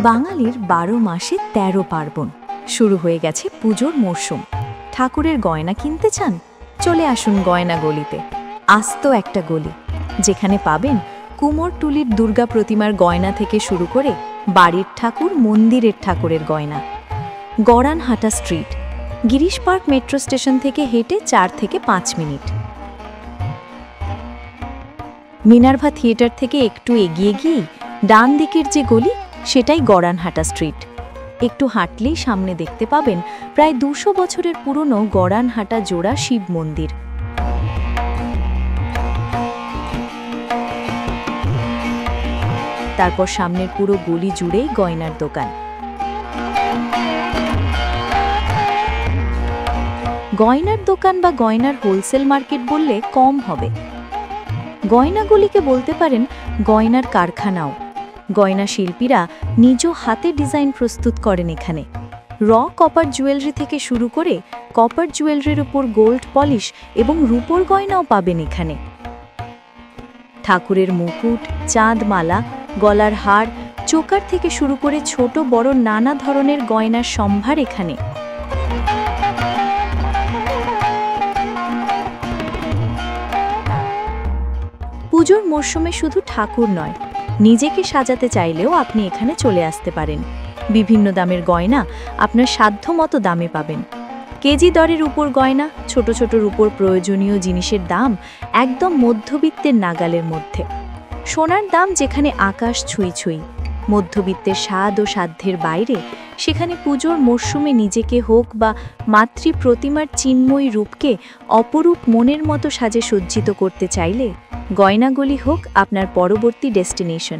বাঙালির ১২ মাসে ১৩ পার্বণ শুরু হয়ে গেছে পুজোর মরশুম। ঠাকুরের গয়না কিনতে চান? চলে আসুন গয়না গলিতে। আস্ত একটা গলি, যেখানে পাবেন কুমোরটুলির দুর্গা প্রতিমার গয়না থেকে শুরু করে বাড়ির ঠাকুর, মন্দিরের ঠাকুরের গয়না। Garanhata street, Girish park metro station থেকে হেঁটে ৪ থেকে ৫ মিনিট। মিনার্ভা থিয়েটার থেকে একটু এগিয়ে গিয়ে ডান দিকের যে গলি, সেটাই গড়ানহাটা স্ট্রিট। একটু হাঁটলেই সামনে দেখতে পাবেন প্রায় ২০০ বছরের পুরনো গড়ানহাটা জোড়া শিব মন্দির। তারপর সামনের পুরো গলি জুড়েই গয়নার দোকান। গয়নার দোকান বা গয়নার হোলসেল মার্কেট বললে কম হবে। গয়নাগুলিকে বলতে পারেন গয়নার কারখানাও। গয়না শিল্পীরা নিজ হাতে ডিজাইন প্রস্তুত করেন এখানে। কপার জুয়েলারি থেকে শুরু করে কপার জুয়েলারির উপর গোল্ড পলিশ এবং রূপোর গয়নাও পাবেন এখানে। ঠাকুরের মুকুট, চাঁদমালা, গলার হার, চোকার থেকে শুরু করে ছোট বড় নানা ধরনের গয়নার সম্ভার এখানে। পুজোর মরশুমে শুধু ঠাকুর নয়, নিজেকে সাজাতে চাইলেও আপনি এখানে চলে আসতে পারেন। বিভিন্ন দামের গয়না আপনার সাধ্যমতো দামে পাবেন। কেজি দরের উপর গয়না, ছোট ছোট রূপোর প্রয়োজনীয় জিনিসের দাম একদম মধ্যবিত্তের নাগালের মধ্যে। সোনার দাম যেখানে আকাশ ছুঁই ছুঁই, মধ্যবিত্তের স্বাদ ও সাধ্যের বাইরে, সেখানে পুজোর মরশুমে নিজেকে হোক বা মাতৃ প্রতিমার চিন্ময়ী রূপকে অপরূপ মনের মতো সাজে সজ্জিত করতে চাইলে গয়নাগুলি হোক আপনার পরবর্তী ডেস্টিনেশন।